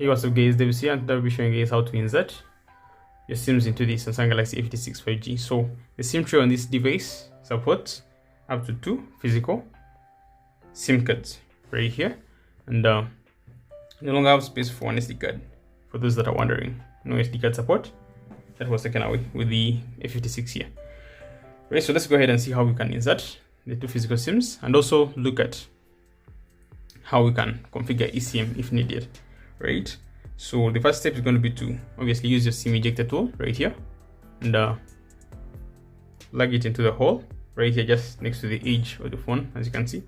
Hey, what's up guys, David here, and I'll be showing you guys how to insert your SIMs into the Samsung Galaxy A56 5G. So the SIM tray on this device supports up to 2 physical SIM cards right here, and no longer have space for an SD card. For those that are wondering, no SD card support. That was taken away with the A56 here. Right, so let's go ahead and see how we can insert the 2 physical SIMs, and also look at how we can configure eSIM if needed. Right, so the first step is going to be to obviously use your SIM ejector tool right here, and plug it into the hole right here just next to the edge of the phone. As you can see,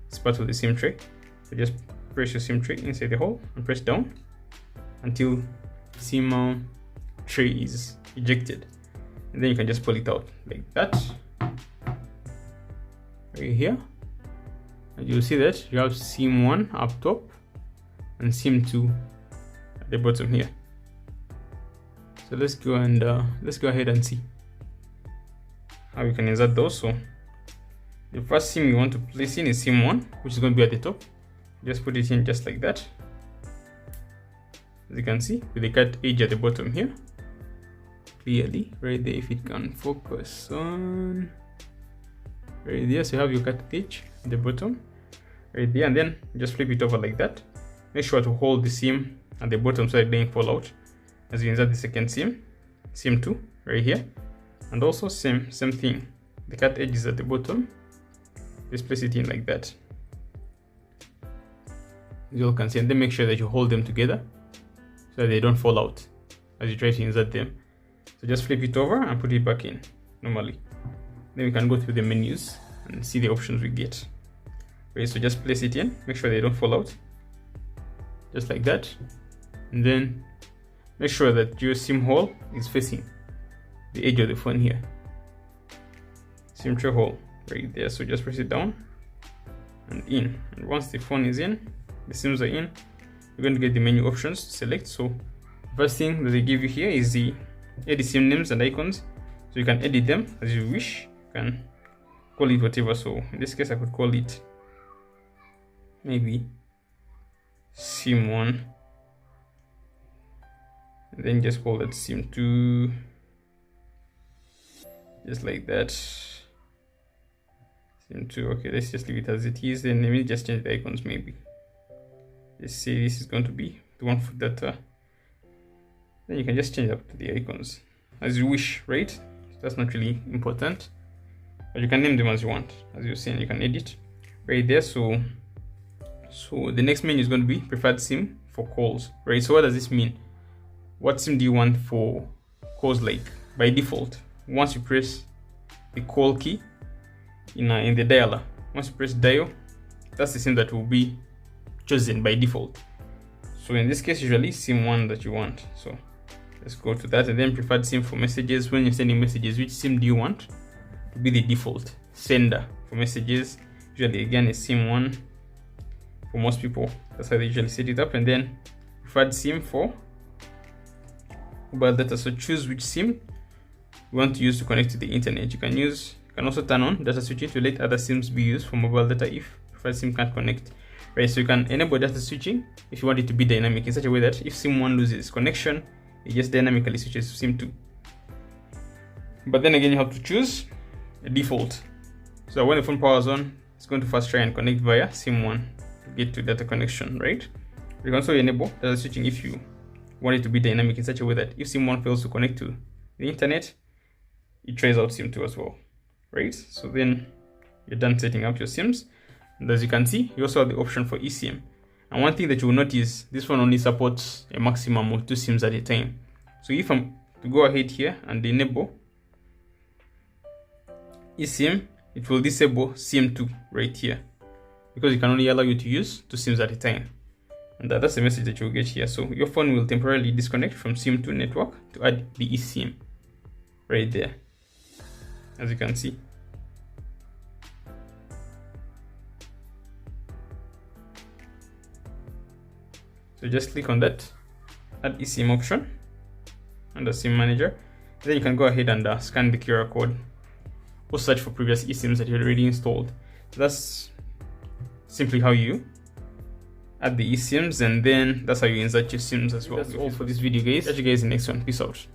it's part of the SIM tray. So just press your SIM tray inside the hole and press down until SIM tray is ejected, and then you can just pull it out like that right here, and you'll see that you have SIM 1 up top and SIM 2 at the bottom here. So let's go ahead and see how we can insert those. So the first SIM you want to place in is SIM 1, which is going to be at the top. Just put it in just like that, as you can see, with the cut edge at the bottom here clearly right there, if it can focus on right there. So you have your cut edge at the bottom right there, and then just flip it over like that. Make sure to hold the SIM at the bottom so it doesn't fall out as you insert the second SIM, SIM 2 right here. And also same thing, the cut edge is at the bottom. Just place it in like that, as you all can see, and then make sure that you hold them together so that they don't fall out as you try to insert them. So just flip it over and put it back in normally. Then we can go through the menus and see the options we get. Okay, so just place it in, make sure they don't fall out, just like that, and then make sure that your SIM hole is facing the edge of the phone here. SIM tray hole right there. So just press it down and in, and once the phone is in, the SIMs are in, you're going to get the menu options to select. So first thing that they give you here is the edit SIM names and icons, so you can edit them as you wish. You can call it whatever. So in this case I could call it maybe SIM 1, and then just call that SIM 2, just like that. SIM 2, okay, let's just leave it as it is. Then let me just change the icons. Maybe let's say this is going to be the one for data. Then you can just change up to the icons as you wish, right? That's not really important, but you can name them as you want. As you've seen, you can edit right there. So the next menu is going to be preferred SIM for calls, right? So what does this mean? What SIM do you want for calls? Like by default, once you press the call key in the dialer, once you press dial, that's the SIM that will be chosen by default. So in this case, usually SIM 1 that you want. So let's go to that, and then preferred SIM for messages. When you're sending messages, which SIM do you want to be the default sender for messages? Usually again is SIM 1 for most people. That's how they usually set it up. And then preferred SIM for mobile data. So choose which SIM you want to use to connect to the internet. You can also turn on data switching to let other SIMs be used for mobile data if preferred SIM can't connect. Right, so you can enable data switching if you want it to be dynamic in such a way that if SIM 1 loses connection, it just dynamically switches to SIM 2. But then again, you have to choose a default, so when the phone powers on, it's going to first try and connect via SIM 1 to get to data connection, right? You can also enable data switching if you want it to be dynamic in such a way that if SIM 1 fails to connect to the internet, it tries out SIM 2 as well, right? So then you're done setting up your SIMs. And as you can see, you also have the option for eSIM. And one thing that you will notice, this one only supports a maximum of 2 SIMs at a time. So if I'm to go ahead here and enable eSIM, it will disable SIM 2 right here, because it can only allow you to use 2 SIMs at a time. And that's the message that you'll get here. So your phone will temporarily disconnect from SIM 2 network to add the eSIM right there, as you can see. So just click on that add eSIM option under SIM manager. Then you can go ahead and scan the QR code or search for previous eSIMs that you already installed. So that's simply how you add the eSIMs, and then that's how you insert your SIMs as well. That's all for this video, guys. Catch you guys in the next one. Peace out.